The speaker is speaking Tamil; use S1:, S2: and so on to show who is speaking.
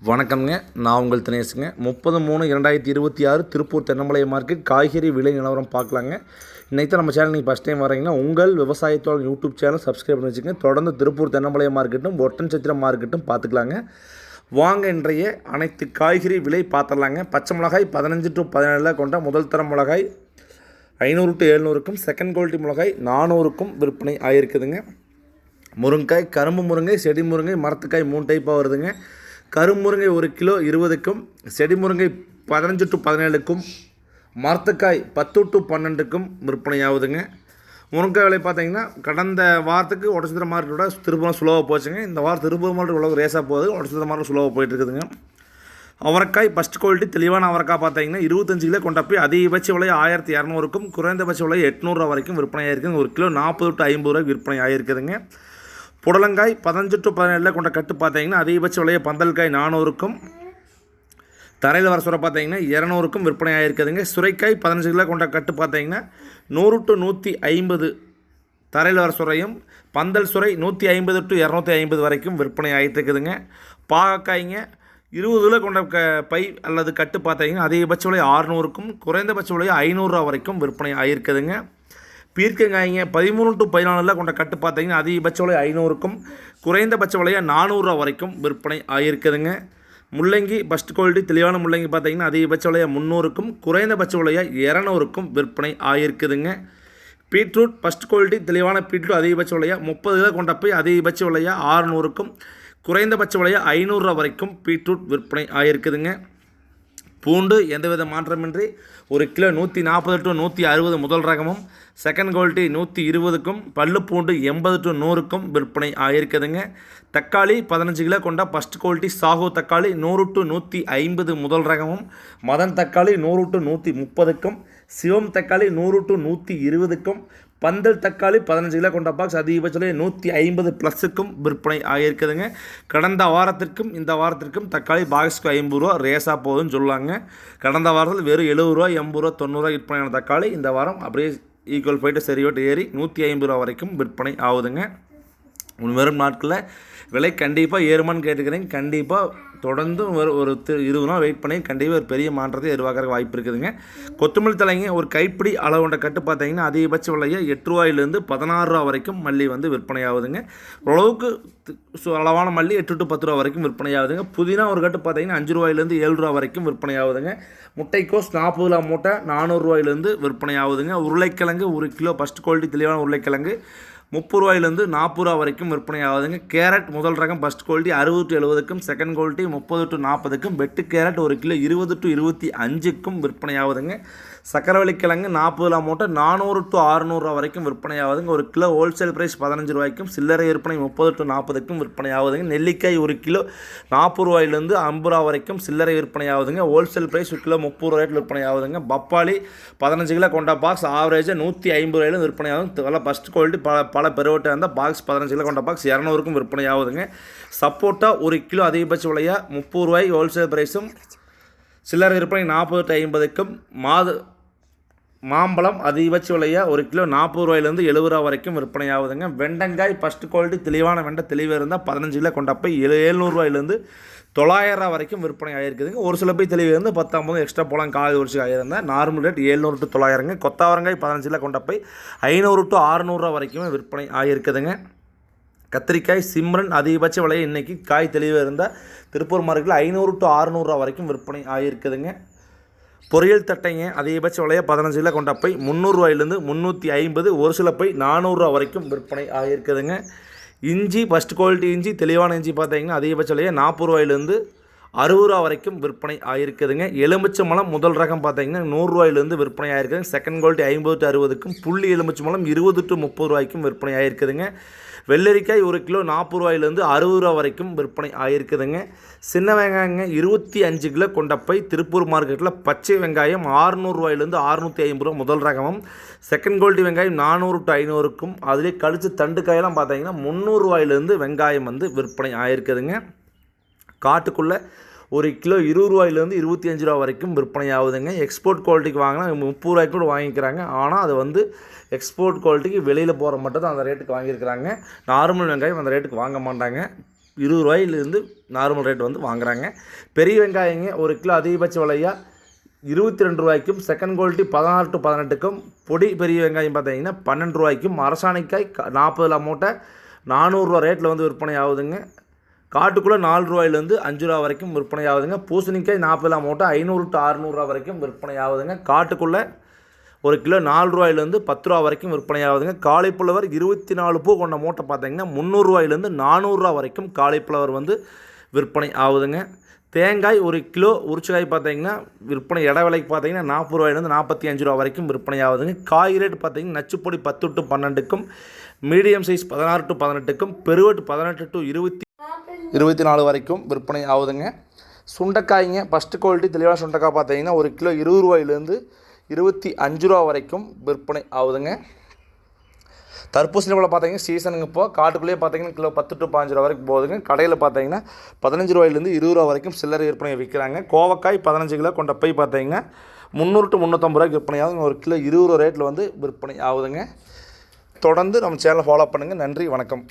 S1: வணக்கம்ங்க. நான் உங்கள் தினேஷுங்க. 30/3/2026 திருப்பூர் தென்னமலை மார்க்கெட் காய்கறி விலை நிலவரம் பார்க்கலாங்க. இன்றைக்கி தான் நம்ம சேனல் நீங்கள் ஃபஸ்ட் டைம் வரீங்கன்னா உங்கள் விவசாயத்தோட யூடியூப் சேனல் சப்ஸ்கிரைப் பண்ணி வச்சுக்கோங்க. தொடர்ந்து திருப்பூர் தென்னமலை மார்க்கெட்டும் ஒட்டன்சத்திரம் மார்க்கெட்டும் பார்த்துக்கலாங்க. வாங்க இன்றைய அனைத்து காய்கறி விலை பார்த்துடலாங்க. பச்சை மிளகாய் 15 to 17 கொண்ட முதல் தரம் மிளகாய் 500 to 700க்கும், செகண்ட் குவாலிட்டி மிளகாய் 400க்கும் விற்பனை ஆகிருக்குதுங்க. முருங்காய், கரும்பு முருங்கை, செடி முருங்கை, மரத்துக்காய் 3 டைப்பாக வருதுங்க. கரும்புருங்கை 1 கிலோ 20க்கும், செடி முருங்கை 15 to 17க்கும், மரத்துக்காய் 10 to 12க்கும் விற்பனையாகுதுங்க. முருங்காய் விலை பார்த்தீங்கன்னா கடந்த வாரத்துக்கு ஒட்டன்சத்திரம் மார்க்கெட்டோட திருப்பூரம் ஸ்லோவாக போச்சுங்க. இந்த வாரம் திருப்பூர் மார்க்கெட் உலக ரேஸாக போகுது, ஒட்டன்சத்திரம் மார்க்கெட் ஸ்லோவாக போயிட்டுருக்குதுங்க. அவரைக்காய் ஃபஸ்ட் குவாலிட்டி தெளிவான அவரைக்காய் பார்த்தீங்கன்னா 25 கிலோ கொண்ட போய் அதிகபட்ச விலை 1200க்கும், குறைந்தபட்ச விலை 800 வரைக்கும் விற்பனை ஆகிருக்குங்க. 1 கிலோ 40 to 50 ரூபாய்க்கு விற்பனை ஆகிருக்குதுங்க. புடலங்காய் 15 to 17 கொண்ட கட்டு பார்த்தீங்கன்னா அதிகபட்ச விலையை பந்தல்காய் 400க்கும், தரையில் வர சுரை பார்த்தீங்கன்னா 200க்கும் விற்பனை ஆகிருக்குதுங்க. சுரைக்காய் 15 கிலோ கொண்ட கட்டு பார்த்தீங்கன்னா 100 to 150 தரையில் வர சுரையும், பந்தல் சுரை 150 to 250 வரைக்கும் விற்பனை ஆகிட்டு இருக்குதுங்க. பாகக்காய்ங்க 20 கிலோ கொண்ட பை அல்லது கட்டு பார்த்தீங்கன்னா அதிகபட்ச விலை 600க்கும், குறைந்தபட்ச விலை 500 வரைக்கும் விற்பனை ஆகிருக்குதுங்க. பீர்க்கங்காய்ங்க 13 to 14 கொண்ட கட்டு பார்த்தீங்கன்னா அதிகபட்ச விலை 500க்கும், குறைந்தபட்ச விலையை 400 வரைக்கும் விற்பனை ஆகிருக்குதுங்க. முள்ளங்கி ஃபஸ்ட் குவாலிட்டி தெளிவான முள்ளங்கி பார்த்தீங்கன்னா அதிகபட்ச விலையை 300க்கும், குறைந்தபட்ச விலையை 200க்கும் விற்பனை ஆகிருக்குதுங்க. பீட்ரூட் ஃபஸ்ட் குவாலிட்டி தெளிவான பீட்ரூட் அதிகபட்ச விலையை 30 கிலோ கொண்ட போய் அதிகபட்ச விலையை 600க்கும், குறைந்தபட்ச விலையை 500 வரைக்கும் பீட்ரூட் விற்பனை ஆகிருக்குதுங்க. பூண்டு எந்தவித மாற்றமின்றி 1 கிலோ 140 to 160 முதல் ரகமும், செகண்ட் குவாலிட்டி 120க்கும், பல்லு பூண்டு 80 to 100க்கும் விற்பனை ஆகிருக்குதுங்க. தக்காளி 15 கிலோ கொண்ட ஃபஸ்ட் குவாலிட்டி சாகு தக்காளி 100 to 150 முதல் ரகமும், மதன் தக்காளி 100 to 130க்கும், சிவம் தக்காளி 100 to 120க்கும், பந்தல் தக்காளி 15 கிலோ கொண்ட பாக்ஸ் அதிகபட்ச 150+ விற்பனை ஆகியிருக்குதுங்க. கடந்த வாரத்திற்கும் இந்த வாரத்திற்கும் தக்காளி பாக்ஸ்க்கு 50 ரூபா ரேஸாக போகுதுன்னு சொல்லுவாங்க. கடந்த வாரத்தில் வெறும் 70 ரூபா 80 ரூபா 90 ரூபா விற்பனையான தக்காளி இந்த வாரம் அப்படியே ஈக்குவல் போயிட்டு சரிவட்டு ஏறி 150 ரூபா வரைக்கும் விற்பனை ஆகுதுங்க. வரும் நாட்களில் விலை கண்டிப்பாக ஏறுமான்னு கேட்டுக்கிறேன். கண்டிப்பாக தொடர்ந்து ஒரு 20 நாள் வெயிட் பண்ணி கண்டிப்பாக ஒரு பெரிய மாற்றத்தை எதிர்பார்க்குறதுக்கு வாய்ப்பு இருக்குதுங்க. கொத்தமல்லி தலைங்க ஒரு கைப்பிடி அளவுண்ட கட்டு பார்த்தீங்கன்னா அதிகபட்ச விலையை 8 ரூபாயிலேருந்து 16 ரூபா வரைக்கும் மல்லி விற்பனை ஆகுதுங்க. ஓரளவுக்கு அளவான மல்லி 8 to 10 ரூபா வரைக்கும் விற்பனை ஆகுதுங்க. புதினா ஒரு கட்டு பார்த்தீங்கன்னா 5 ரூபாயிலேருந்து 7 ரூபா வரைக்கும் விற்பனை ஆகுதுங்க. முட்டைக்கோஸ் 40 கிலோ மூட்டை 400 ரூபாயிலேருந்து விற்பனை ஆகுதுங்க. உருளைக்கிழங்கு 1 கிலோ ஃபஸ்ட் குவாலிட்டி தெளிவான உருளைக்கிழங்கு 30 ரூபாயிலேருந்து 40 ரூபா வரைக்கும் விற்பனை ஆகுதுங்க. கேரட் முதல் ரகம் ஃபஸ்ட் குவாலிட்டி 60 to 70க்கும், செகண்ட் குவாலிட்டி 30 to 40க்கும், வெட்டு கேரட் 1 கிலோ 20 to 25க்கும் விற்பனை ஆகுதுங்க. சக்கரவள்ளி கிழங்கு 40 கிலோ மூட்டை 400 to 600 ரூபா வரைக்கும் விற்பனை ஆகுதுங்க. 1 கிலோ ஹோல்சேல் ப்ரைஸ் 15 ரூபாய்க்கும், சில்லறை விற்பனை 30 to 40க்கும் விற்பனை ஆகுதுங்க. நெல்லிக்காய் 1 கிலோ 40 ரூபாயிலேருந்து 50 ரூபா வரைக்கும் சில்லறை விற்பனை ஆகுதுங்க. ஹோல்சேல் ப்ரைஸ் 1 கிலோ 30 ரூபாய்க்கு விற்பனை ஆகுதுங்க. பப்பாளி 15 கிலோ கொண்ட பாக்ஸ் ஆவரேஜாக 150 ரூபாயிலும் விற்பனை ஆகுது. ஃபஸ்ட் குவாலிட்டி பல பெருவட்டாக இருந்தால் பாக்ஸ் 15 கிலோ கொண்ட பாக்ஸ் 200க்கும் விற்பனை ஆகுதுங்க. சப்போட்டா 1 கிலோ அதிகபட்ச விலையாக 30 ரூபாய் ஹோல்சேல் ப்ரைஸும், சில்லறை விற்பனை 40 to 50க்கும். மாம்பழம் அதிகபட்ச விலையாக 1 கிலோ 40 ரூபாயிலேருந்து 70 ரூபா வரைக்கும் விற்பனை ஆகுதுங்க. வெண்டங்காய் ஃபஸ்ட் குவாலிட்டி தெளிவான வெண்டை தெளிவாக இருந்தால் 15 கிலோ கொண்ட போய் 700 ரூபாயிலேருந்து 900 ரூபா வரைக்கும் விற்பனை ஆகிருக்குதுங்க. ஒரு சில போய் தெளிவாக இருந்து 10-50 எக்ஸ்ட்ரா போலாம் காய் உரிச்சு ஆகியிருந்தால் நார்மல் ரேட் 700 to 900ங்க. கொத்தாவரங்காய் 15 கிலோ கொண்ட போய் 500 to 600 ரூபா வரைக்குமே விற்பனை ஆகியிருக்குதுங்க. கத்திரிக்காய் சிம்ரன் அதிகபட்ச விலையை இன்றைக்கி காய் தெளிவாக இருந்தால் திருப்பூர் மார்க்கெட்டில் 500 to 600 ரூபா வரைக்கும் விற்பனை ஆகியிருக்குதுங்க. பொரியல் தட்டைங்க அதிகபட்ச விலையை 15 கிலோ கொண்ட போய் 300 ரூபாயிலேருந்து 350, ஒரு சில போய் 400 ரூபா வரைக்கும் விற்பனை ஆகியிருக்குதுங்க. இஞ்சி ஃபஸ்ட் குவாலிட்டி இஞ்சி தெளிவான இஞ்சி பார்த்தீங்கன்னா அதிகபட்ச விலையை 40 ரூபாயிலேருந்து 60 ரூபா வரைக்கும் விற்பனை ஆகிருக்குதுங்க. எலுமிச்சை மலம் முதல் ரகம் பார்த்தீங்கன்னா 100 ரூபாயிலேருந்து விற்பனை ஆகிருக்குதுங்க. செகண்ட் குவாலிட்டி 50 to 60க்கும், புள்ளி எலுமிச்சை மலம் 20 to 30 ரூபாய்க்கும் விற்பனை ஆகிருக்குதுங்க. வெள்ளரிக்காய் 1 கிலோ 40 ரூபாயிலேருந்து 60 ரூபா வரைக்கும் விற்பனை ஆகிருக்குதுங்க. சின்ன வெங்காயங்க 25 கிலோ கொண்ட போய் திருப்பூர் மார்க்கெட்டில் பச்சை வெங்காயம் 600 ரூபாயிலேருந்து 650 ரூபா முதல் ரகமும், செகண்ட் குவாலிட்டி வெங்காயம் 400 to 500க்கும், அதிலே கழிச்சு தண்டு காயெல்லாம் பார்த்தீங்கன்னா 300 ரூபாயிலேருந்து வெங்காயம் விற்பனை ஆகிருக்குதுங்க. காட்டுக்குள்ளே 1 கிலோ 20 ரூபாயிலேருந்து 25 ரூபா வரைக்கும் விற்பனை ஆகுதுங்க. எக்ஸ்போர்ட் குவாலிட்டிக்கு வாங்கினா 30 ரூபாய்க்கு கூட வாங்கிக்கிறாங்க. ஆனால் அது எக்ஸ்போர்ட் குவாலிட்டிக்கு வெளியில் போகிற மட்டும் தான் அந்த ரேட்டுக்கு வாங்கியிருக்கிறாங்க. நார்மல் வெங்காயம் அந்த ரேட்டுக்கு வாங்க மாட்டாங்க. ரூ. 20 நார்மல் ரேட் வந்து வாங்குறாங்க. பெரிய வெங்காயங்க 1 கிலோ அதிகபட்ச விலையாக ரூ. 22 செகண்ட் குவாலிட்டி 16 to 18க்கும் பொடி பெரிய வெங்காயம் பார்த்தீங்கன்னா ரூ. 12 அரசாணிக்காய் 40 மூட்டை ரூ. 400 ரேட்டில் வந்து விற்பனை ஆகுதுங்க. காட்டுக்குள்ளே ரூ. 4 5 வரைக்கும் விற்பனை ஆகுதுங்க. பூசணிக்காய் 40 மூட்டை 500 to 600 வரைக்கும் விற்பனை ஆகுதுங்க. காட்டுக்குள்ளே 1 கிலோ ரூ. 4 வரைக்கும் விற்பனை ஆகுதுங்க. காலிஃப்ளவர் 24 பூ கொண்ட மூட்டை பார்த்தீங்கன்னா ரூ. 300 400 வரைக்கும் காலிஃப்ளவர் வந்து விற்பனை ஆகுதுங்க. தேங்காய் 1 கிலோ உரிச்சக்காய் பார்த்தீங்கன்னா விற்பனை இட விலைக்கு பார்த்தீங்கன்னா ரூ. 40 45 வரைக்கும் விற்பனை ஆகுதுங்க. காய் ரேட் பார்த்தீங்கன்னா நச்சுப்பொடி 10 to 12க்கும் மீடியம் சைஸ் 16 to 18க்கும் பெருவெட்டு 18 to 24 வரைக்கும் விற்பனை ஆகுதுங்க. சுண்டைக்காய்ங்க ஃபஸ்ட்டு குவாலிட்டி தெளிவான சுண்டைக்காய் பார்த்தீங்கன்னா 1 கிலோ ரூ. 20 வரைக்கும் விற்பனை ஆகுதுங்க. தர்பூசணி கூட பார்த்தீங்கன்னா சீசனுங்க இப்போ காட்டுக்குள்ளேயே பார்த்தீங்கன்னா கிலோ 10 to 15 வரைக்கும் போகுதுங்க. கடையில் பார்த்தீங்கன்னா ரூ. 15 வரைக்கும் சில்லறை விற்பனை விற்கிறாங்க. கோவக்காய் 15 கிலோ கொண்ட பை பார்த்தீங்கன்னா 300 to 350 விற்பனை ஆகுதுங்க. 1 கிலோ ரூ. 20 ரேட்டில் வந்து விற்பனை ஆகுதுங்க. தொடர்ந்து நம்ம சேனலை ஃபாலோ பண்ணுங்கள். நன்றி, வணக்கம்.